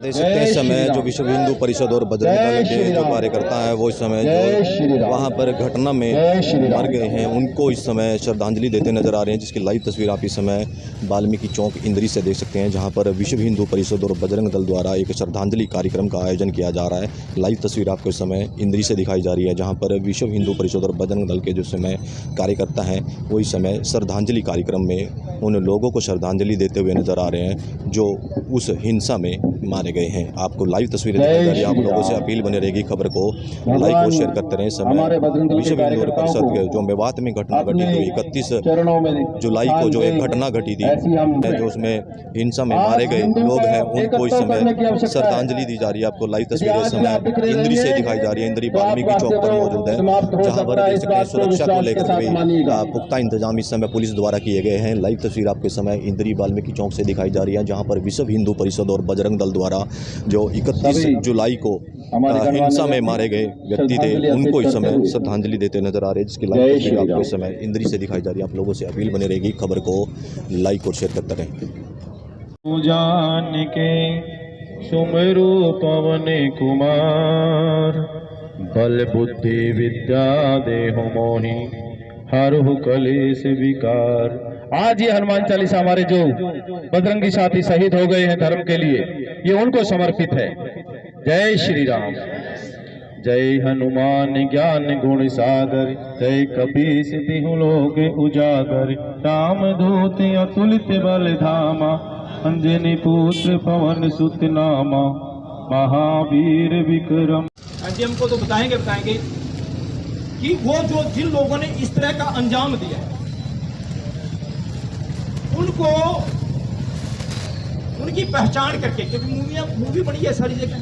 देख सकते हैं इस समय जो विश्व हिंदू परिषद और बजरंग दल के जो कार्यकर्ता हैं वो इस समय जो वहां पर घटना में मर गए हैं उनको इस समय श्रद्धांजलि देते नजर आ रहे हैं, जिसकी लाइव तस्वीर आप इस समय वाल्मीकि चौक इंद्री से देख सकते हैं, जहां पर विश्व हिंदू परिषद और बजरंग दल द्वारा एक श्रद्धांजलि कार्यक्रम का आयोजन किया जा रहा है। लाइव तस्वीर आपको इस समय इंद्री से दिखाई जा रही है, जहाँ पर विश्व हिंदू परिषद और बजरंग दल के जो समय कार्यकर्ता हैं वो इस समय श्रद्धांजलि कार्यक्रम में उन लोगों को श्रद्धांजलि देते हुए नजर आ रहे हैं जो उस हिंसा में मारे गए हैं। आपको लाइव तस्वीरें दिखाई जा रही है। आप लोगों से अपील बनी रहेगी, खबर को लाइक और शेयर करते रहें। समय विश्व हिंदू परिषद के जो मेवात में घटना घटी थी 31 जुलाई को जो एक घटना घटी थी, जो उसमें हिंसा में मारे गए लोग हैं उनको इस समय श्रद्धांजलि दी जा रही है। आपको लाइव तस्वीरें इस समय इंद्री से दिखाई जा रही है। इंद्री वाल्मीकि चौक पर मौजूद है, जहाँ पर देख सकते हैं सुरक्षा को लेकर भी पुख्ता इंतजाम इस समय पुलिस द्वारा किए गए हैं। लाइव तस्वीर आपको इस समय इंद्री वाल्मीकि चौक से दिखाई जा रही है, जहाँ पर विश्व हिंदू परिषद और बजरंग दल द्वारा जो 31 जुलाई को हिंसा में मारे गए व्यक्ति थे उनको इस समय श्रद्धांजलि देते नजर आ रहे हैं, जिसकी लाइव तस्वीर आपको इस समय इंद्री से दिखाई जा रही है। आप लोगों से अपील बने रहेगी, खबर को लाइक और शेयर करते रहें। जान के सुमरु पवन कुमार, बल बुद्धि विद्या देहु मोहि, हरहु कलेश विकार। आज ये हनुमान चालीसा हमारे जो बजरंगी साथी शहीद हो गए हैं धर्म के लिए, ये उनको समर्पित है। जय श्री राम। जय हनुमान ज्ञान गुण सागर, जय कपीस तिहु लोक उजागर। राम दूत अतुलित बल धामा, अंजनी पुत्र पवन सुत नामा। महावीर विक्रम। हमको तो बताएंगे कि वो जो जिन लोगों ने इस तरह का अंजाम दिया है उनको उनकी पहचान करके, क्योंकि मूवी बनी है सारी जगह,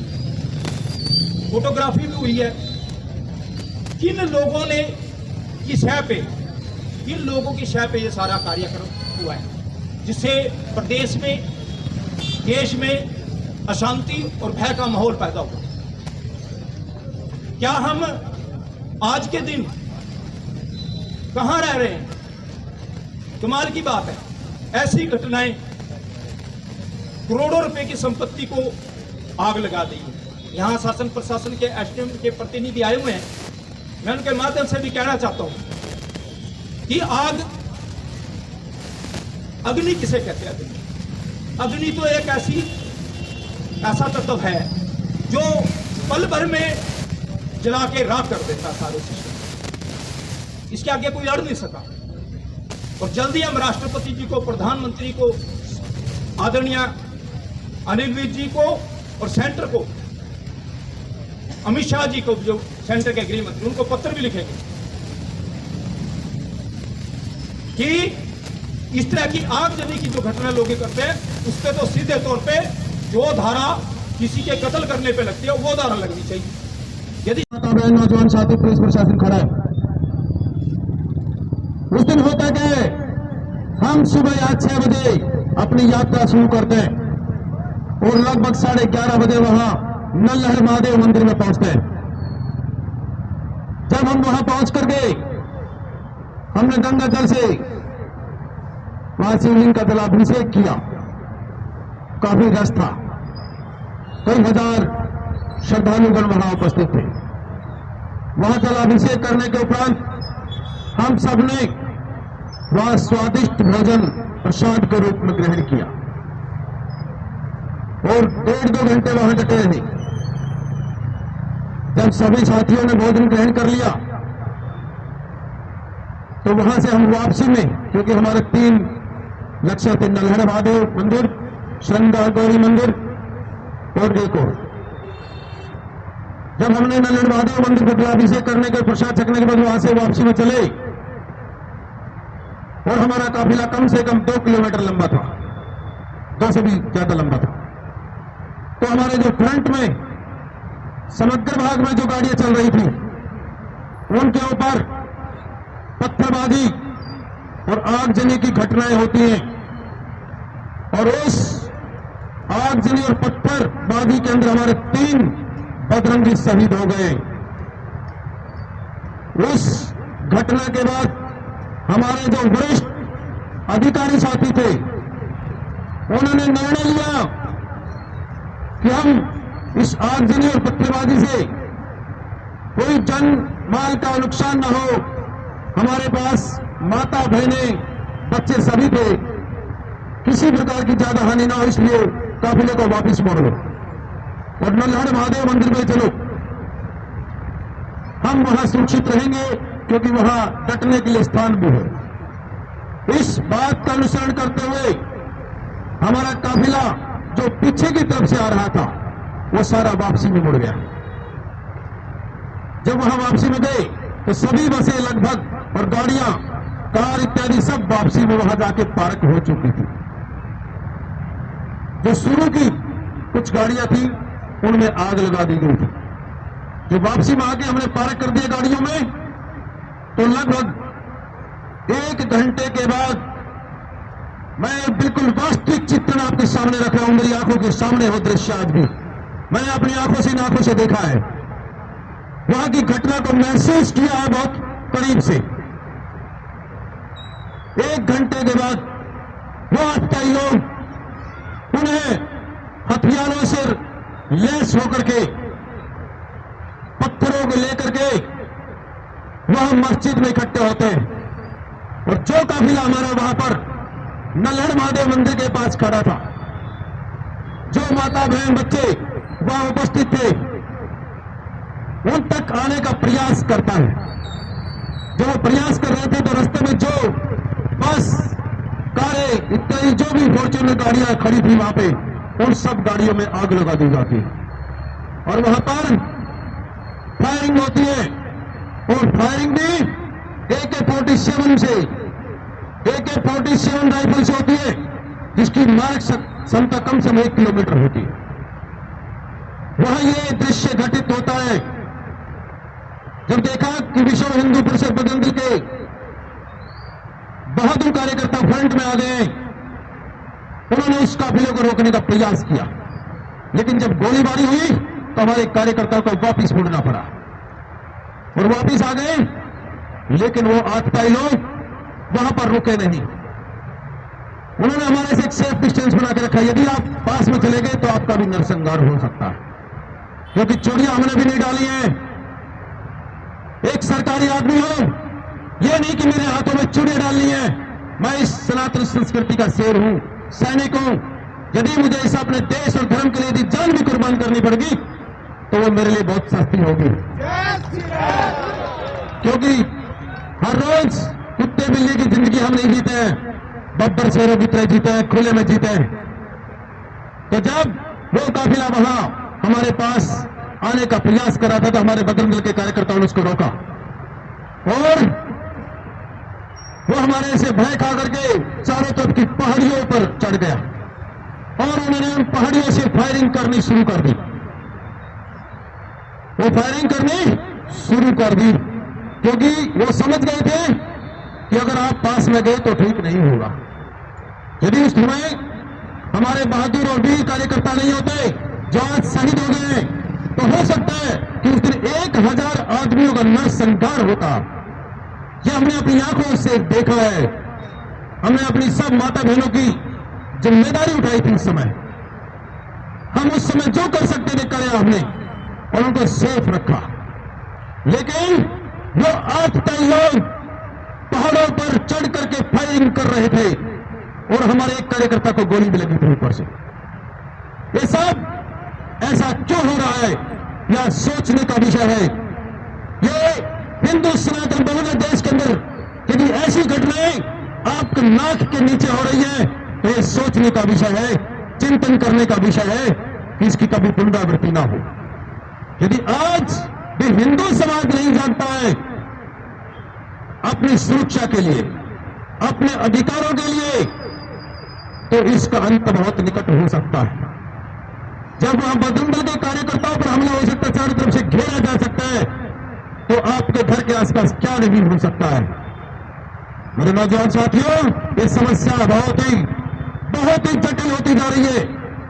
फोटोग्राफी भी हुई है, किन लोगों ने किन लोगों की शय पे ये सारा कार्यक्रम हुआ है, जिससे प्रदेश में देश में अशांति और भय का माहौल पैदा हुआ। क्या हम आज के दिन कहां रह रहे हैं? कमाल की बात है, ऐसी घटनाएं करोड़ों रुपए की संपत्ति को आग लगा दी है। यहां शासन प्रशासन के एसडीएम के प्रतिनिधि आए हुए हैं, मैं उनके माध्यम से भी कहना चाहता हूं कि अग्नि किसे कहते हैं? अग्नि तो एक ऐसा तत्व है जो पल भर में जला के राख कर देता सारे सिस्टम। इसके आगे कोई अड़ नहीं सका। और जल्दी हम राष्ट्रपति जी को, प्रधानमंत्री को, आदरणीय अनिल विज जी को और सेंटर को, अमित शाह जी को, जो सेंटर के गृह मंत्री, उनको पत्र भी लिखेंगे कि इस तरह की आगजनी की जो घटना लोग करते हैं उस पर तो सीधे तौर पे जो धारा किसी के कत्ल करने पे लगती है वो धारा लगनी चाहिए। यदि नौजवान साथी पुलिस प्रशासन खड़ा है, उस दिन होता क्या है, हम सुबह 6 बजे अपनी यात्रा शुरू करते हैं और लगभग 11:30 बजे वहां नलहर महादेव मंदिर में पहुंचते हैं। जब हम वहां पहुंच कर गए, हमने गंगा जल से वहां शिवलिंग का जलाभिषेक किया। काफी रस था, कई हजार श्रद्धालुगण वहां उपस्थित थे। वहां जलाभिषेक करने के उपरांत हम सबने वहां स्वादिष्ट भोजन प्रसाद के रूप में ग्रहण किया और 1.5-2 घंटे वहां डटे रहे। जब सभी साथियों ने भोजन ग्रहण कर लिया तो वहां से हम वापसी में, क्योंकि हमारे 3 लक्ष्य थे, नलहर महादेव मंदिर, श्रृंगार गौरी मंदिर और एक और। जब हमने नलहर महादेव मंदिर को जलाभिषेक करने के प्रसाद छकने के बाद वहां से वापसी में चले और हमारा काफिला कम से कम 2 किलोमीटर लंबा था, 2 से भी ज्यादा लंबा था। तो हमारे जो फ्रंट में समग्र भाग में जो गाड़ियां चल रही थी उनके ऊपर पत्थरबाजी और आगजनी की घटनाएं होती हैं और उस आगजनी और पत्थरबाजी के अंदर हमारे 3 बजरंगी शहीद हो गए। उस घटना के बाद हमारे जो वरिष्ठ अधिकारी साथी थे उन्होंने निर्णय लिया कि हम इस आगजनी और पत्थरबाजी से कोई जन माल का नुकसान न हो। हमारे पास माता बहनें बच्चे सभी थे, किसी प्रकार की ज्यादा हानि ना हो, इसलिए काफिले को वापस मोड़ लो और नल्हड़ महादेव मंदिर में चलो। हम वहां सुरक्षित रहेंगे क्योंकि वहां डटने के लिए स्थान भी है। इस बात का अनुसरण करते हुए हमारा काफिला जो पीछे की तरफ से आ रहा था वो सारा वापसी में मुड़ गया। जब वहां वापसी में गए तो सभी बसें लगभग और गाड़ियां, कार इत्यादि सब वापसी में वहां जाके पार्क हो चुकी थी। जो शुरू की कुछ गाड़ियां थी उनमें आग लगा दी गई थी। जो वापसी में आके हमने पार्क कर दिया गाड़ियों में, तो लगभग 1 घंटे के बाद मैं बिल्कुल वास्तविक चित्रण आपके सामने रख रहा हूं। मेरी आंखों के सामने हो दृश्य आज भी, मैंने अपनी आंखों से इन आंखों से देखा है। वहां की घटना को महसूस किया है बहुत करीब से। 1 घंटे के बाद वो अस्थायी लोग उन्हें हथियारों से लैस होकर के, पत्थरों को लेकर के वहां मस्जिद में इकट्ठे होते हैं। और जो काफिला हमारा वहां पर नल्हड़ महादेव मंदिर के पास खड़ा था, जो माता बहन बच्चे वहां उपस्थित थे, उन तक आने का प्रयास करता है। जब वो प्रयास कर रहे थे तो रास्ते में जो बस, कारें इत्यादि जो भी फॉर्च्यूनर गाड़ियां खड़ी थी वहां पे, उन सब गाड़ियों में आग लगा दी जाती है और वहां पर फायरिंग होती है। और फायरिंग भी AK-47 से, AK-47 राइफल से होती है, जिसकी मारक क्षमता कम से कम 1 किलोमीटर होती है। वहां ये दृश्य घटित होता है जब देखा कि विश्व हिंदू परिषद बजरंग दल के बहादुर कार्यकर्ता फ्रंट में आ गए। उन्होंने उस काफिले को रोकने का प्रयास किया, लेकिन जब गोलीबारी हुई तो हमारे कार्यकर्ताओं को वापिस मुड़ना पड़ा और वापिस आ गए। लेकिन वो आतताई लोग वहां पर रुके नहीं। उन्होंने हमारे से एक सेफ डिस्टेंस बना के रखा। यदि आप पास में चले गए तो आपका भी नरसंहार हो सकता है, क्योंकि चूड़ियां हमने भी नहीं डाली हैं। एक सरकारी आदमी हो, यह नहीं कि मेरे हाथों में चूड़ियां डालनी है। मैं इस सनातन संस्कृति का शेर हूं, सैनिक हूं। यदि मुझे इस अपने देश और धर्म के लिए यदि जान भी कुर्बान करनी पड़ेगी तो वो मेरे लिए बहुत सस्ती होगी, क्योंकि हर रोज कुत्ते बिल्ली की जिंदगी हम नहीं जीते हैं, बब्बर शेरों की तरह जीते हैं, खुले में जीते हैं। तो जब वो काफिला वहां हमारे पास आने का प्रयास कर रहा था तो हमारे बजरंग दल के कार्यकर्ताओं ने उसको रोका और वो हमारे से भय खा करके चारों तरफ की पहाड़ियों पर चढ़ गया और उन्होंने उन पहाड़ियों से फायरिंग करनी शुरू कर दी। वो फायरिंग करनी शुरू कर दी क्योंकि वो समझ गए थे कि अगर आप पास में गए तो ठीक नहीं होगा। यदि उस समय हमारे बहादुर और वीर कार्यकर्ता नहीं होते जो आज शहीद हो गए, तो हो सकता है कि उस दिन 1000 आदमियों का नरसंहार होता। यह हमने अपनी आंखों से देखा है। हमने अपनी सब माता बहनों की जिम्मेदारी उठाई थी उस समय। हम उस समय जो कर सकते थे करे हमने और उनको सेफ रखा। लेकिन वो आतताई लोग पहाड़ों पर चढ़ करके फायरिंग कर रहे थे और हमारे एक कार्यकर्ता को गोली भी लगी थी ऊपर से। ये सब ऐसा क्यों हो रहा है, यह सोचने का विषय है। ये हिंदू सनातन बहुमत देश के अंदर यदि ऐसी घटनाएं आपके नाक के नीचे हो रही है तो ये सोचने का विषय है, चिंतन करने का विषय है कि इसकी कभी पुनरावृत्ति ना हो। यदि आज भी हिंदू समाज नहीं जानता है अपनी सुरक्षा के लिए, अपने अधिकारों के लिए, तो इसका अंत बहुत निकट हो सकता है। जब वहां बजरंग दल के कार्यकर्ताओं पर हमला हो सकता है, चारों तरफ से घेरा जा सकता है, तो आपके घर के आसपास क्या नहीं हो सकता है। मेरे नौजवान साथियों, ये समस्या बहुत ही जटिल होती जा रही है।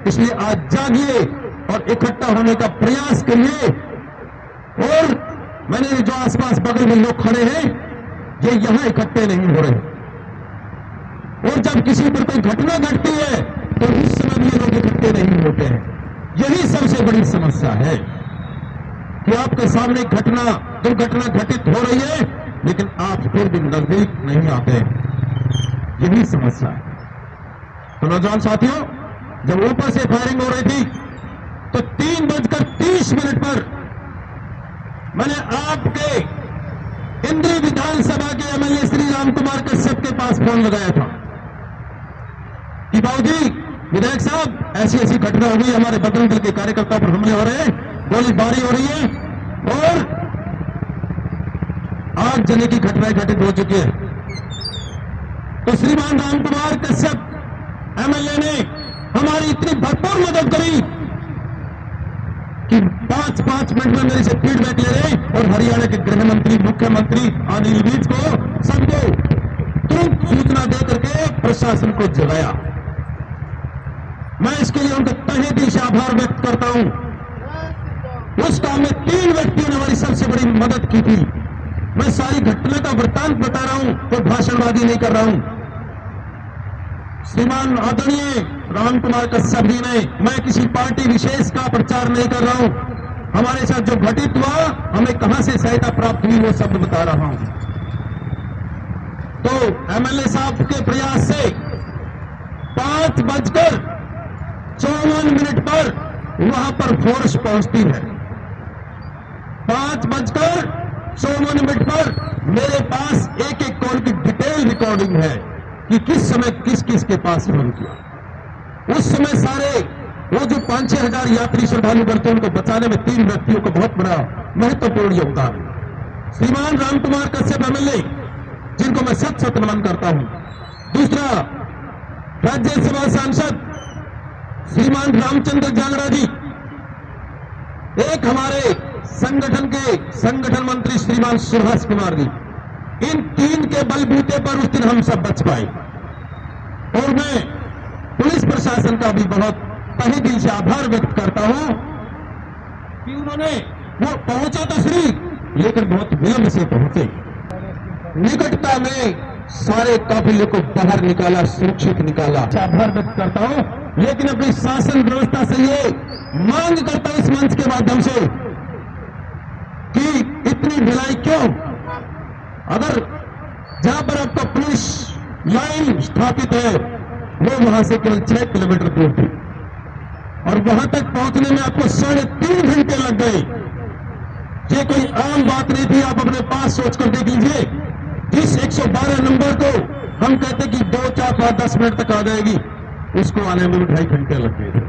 इसलिए आज जागिए और इकट्ठा होने का प्रयास करिए। और मैंने जो आसपास बगल में लोग खड़े हैं, ये यहां इकट्ठे नहीं हो रहे। और जब किसी पर कोई घटना घटती है तो उस समय भी ये लोग इकट्ठे नहीं होते हैं। यही सबसे बड़ी समस्या है कि आपके सामने दुर्घटना घटित हो रही है, लेकिन आप फिर भी नजदीक नहीं आते। यही समस्या है। तो नौजवान साथियों, जब ऊपर से फायरिंग हो रही थी तो 3:30 पर मैंने आपके इंद्री विधानसभा के एमएलए श्री राम कुमार कश्यप के पास फोन लगाया था कि बाबूजी, विधायक साहब, ऐसी ऐसी घटना हो गई, हमारे बजरंग दल के कार्यकर्ताओं पर हमले हो रहे हैं, गोलीबारी हो रही है और 8 जने की घटनाएं घटित हो चुकी है। तो श्रीमान राम कुमार कश्यप एमएलए ने हमारी इतनी भरपूर मदद करी कि 5-5 मिनट में मेरे से फीडबैक ले रहे और हरियाणा के गृह मंत्री, मुख्यमंत्री अनिल विज को सबको तुरंत सूचना दे करके प्रशासन को जगाया। मैं इसके लिए उनका तहे दिल से आभार व्यक्त करता हूं। उस काम में 3 व्यक्तियों ने हमारी सबसे बड़ी मदद की थी। मैं सारी घटना का वृत्तांत बता रहा हूं, कोई भाषणबाजी नहीं कर रहा हूं। श्रीमान आदरणीय राम कुमार कश्यप जी ने, मैं किसी पार्टी विशेष का प्रचार नहीं कर रहा हूं, हमारे साथ जो घटित हुआ, हमें कहां से सहायता प्राप्त हुई, वो शब्द बता रहा हूं। तो एमएलए साहब के प्रयास से 5:54 पर वहां पर फोर्स पहुंचती है। 5:54 पर मेरे पास एक कॉल की डिटेल रिकॉर्डिंग है कि किस समय किस किस के पास फोन किया। उस समय सारे वो जो 5-6 हजार यात्री श्रद्धालु करते हैं, उनको बचाने में 3 व्यक्तियों का बहुत बड़ा महत्वपूर्ण योगदान है। श्रीमान राम कुमार कश्यप एमएलए, जिनको मैं सत नमन करता हूं। दूसरा, राज्यसभा सांसद श्रीमान रामचंद्र जांगड़ा जी, एक हमारे संगठन मंत्री श्रीमान सुभाष कुमार जी, इन 3 के बलबूते पर उस दिन हम सब बच पाए। और मैं पुलिस प्रशासन का भी बहुत तहे दिल से आभार व्यक्त करता हूं कि उन्होंने, वो पहुंचे तो श्री, लेकिन बहुत विलंब से पहुंचे। निकटता में सारे काफिले को बाहर निकाला, सुरक्षित निकाला। आभार व्यक्त करता हूं, लेकिन अपनी शासन व्यवस्था से ये मांग करता हूं इस मंच के माध्यम से कि इतनी ढिलाई क्यों? अगर जहां पर आपका पुलिस लाइन स्थापित है, वो वहां से केवल 6 किलोमीटर दूर थी और वहां तक पहुंचने में आपको 3.5 घंटे लग गए। ये कोई आम बात नहीं थी। आप अपने पास सोचकर देख लीजिए, जिस 112 नंबर को हम कहते कि 2, 4, 5, 10 मिनट तक आ जाएगी, उसको आने में 2.5 घंटे लग गए थे।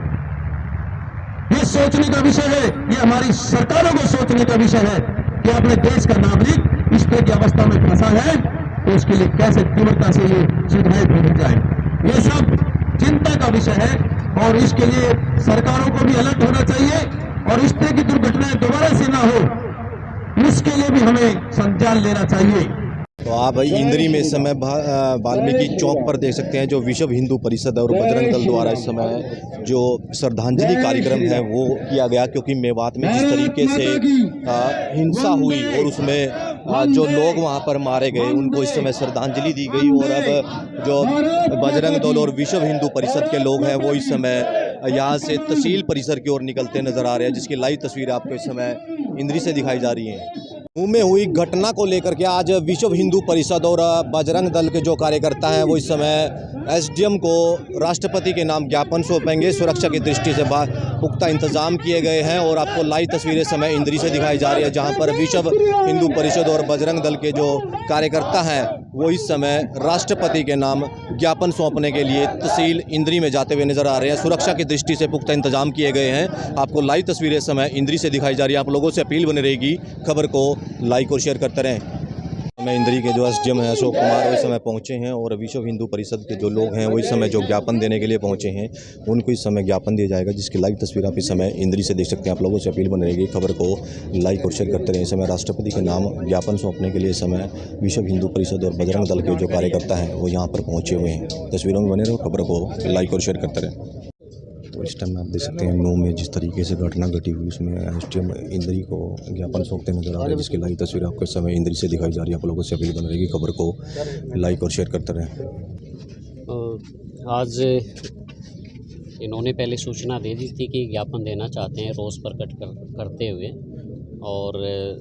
ये सोचने का विषय है, ये हमारी सरकारों को सोचने का विषय है कि अपने देश का नागरिक इस तरह की अवस्था में फंसा है, तो उसके लिए कैसे तीव्रता से ये सुधार भेजी जाए, ये सब चिंता का विषय है। और इसके लिए सरकारों को भी अलर्ट होना चाहिए और इस तरह की दुर्घटनाएं दोबारा से ना हो, इसके लिए भी हमें संज्ञान लेना चाहिए। तो आप इंद्री में इस समय वाल्मीकि चौक पर देख सकते हैं जो विश्व हिंदू परिषद और बजरंग दल द्वारा इस समय जो श्रद्धांजलि कार्यक्रम है वो किया गया, क्योंकि मेवात में जिस तरीके से हिंसा हुई और उसमें जो लोग वहां पर मारे गए, उनको इस समय श्रद्धांजलि दी गई। और अब जो बजरंग दल और विश्व हिंदू परिषद के लोग हैं वो इस समय यहाँ से तहसील परिसर की ओर निकलते नजर आ रहे हैं, जिसकी लाइव तस्वीर आपको इस समय इंद्री से दिखाई जा रही है। में हुई घटना को लेकर के आज विश्व हिंदू परिषद और बजरंग दल के जो कार्यकर्ता हैं वो इस समय एसडीएम को राष्ट्रपति के नाम ज्ञापन सौंपेंगे। सुरक्षा की दृष्टि से पुख्ता इंतजाम किए गए हैं और आपको लाइव तस्वीरें समय इंद्री से दिखाई जा रही है, जहां पर विश्व हिंदू परिषद और बजरंग दल के जो कार्यकर्ता हैं वो इस समय राष्ट्रपति के नाम ज्ञापन सौंपने के लिए तहसील इंद्री में जाते हुए नजर आ रहे हैं। सुरक्षा की दृष्टि से पुख्ता इंतजाम किए गए हैं। आपको लाइव तस्वीरें समय इंद्री से दिखाई जा रही है। आप लोगों से अपील बनी रहेगी, खबर को लाइक और शेयर करते रहें। मैं इंद्री के जो एसडीएम हैं अशोक कुमार वो इस समय पहुंचे हैं और विश्व हिंदू परिषद के जो लोग हैं वो इस समय जो ज्ञापन देने के लिए पहुंचे हैं उनको इस समय ज्ञापन दिया जाएगा, जिसकी लाइव तस्वीर आप इस समय इंद्री से देख सकते हैं। आप लोगों से अपील बनी रहेगी, खबर को लाइक और शेयर करते रहें। इस समय राष्ट्रपति के नाम ज्ञापन सौंपने के लिए इस समय विश्व हिंदू परिषद और बजरंग दल के जो कार्यकर्ता हैं वो यहाँ पर पहुँचे हुए हैं। तस्वीरों में बने रहो, खबर को लाइक और शेयर करते रहें। तो इस टाइम आप देख सकते हैं 9 में जिस तरीके से घटना घटी हुई उसमें एसडीएम इंद्री को ज्ञापन सौंपते नजर आ रहे हैं, जिसकी लाइव तस्वीर आपको इस समय इंद्री से दिखाई जा रही है। आप लोगों से अपील बन रहेगी, खबर को लाइक और शेयर करते रहें। आज इन्होंने पहले सूचना दे दी थी कि ज्ञापन देना चाहते हैं रोष प्रकट करते हुए, और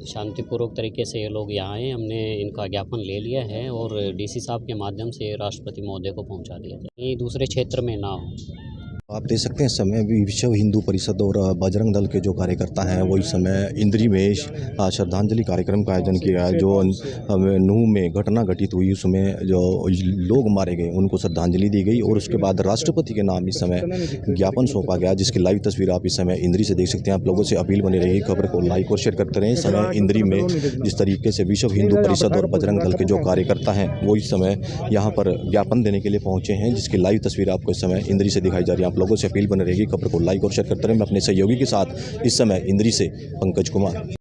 शांतिपूर्वक तरीके से ये लोग यहाँ आए। हमने इनका ज्ञापन ले लिया है और डीसी साहब के माध्यम से राष्ट्रपति महोदय को पहुँचा दिया जाए, ये दूसरे क्षेत्र में ना हो। आप देख सकते हैं इस समय भी विश्व हिंदू परिषद और बजरंग दल के जो कार्यकर्ता हैं वो इस समय इंद्री में श्रद्धांजलि कार्यक्रम का आयोजन किया है। जो नूह में घटना घटित हुई उसमें जो लोग मारे गए उनको श्रद्धांजलि दी गई और उसके बाद राष्ट्रपति के नाम इस समय ज्ञापन सौंपा गया, जिसकी लाइव तस्वीर आप इस समय इंद्री से देख सकते हैं। आप लोगों से अपील बनी रहेगी, खबर को लाइक और शेयर करते रहें। इस समय इंद्री में जिस तरीके से विश्व हिंदू परिषद और बजरंग दल के जो कार्यकर्ता हैं वो इस समय यहाँ पर ज्ञापन देने के लिए पहुँचे हैं, जिसकी लाइव तस्वीर आपको इस समय इंद्री से दिखाई जा रही है। आप लोगों से अपील बनी रहेगी, खबर को लाइक और शेयर करते रहें। मैं अपने सहयोगी के साथ इस समय इंद्री से पंकज कुमार।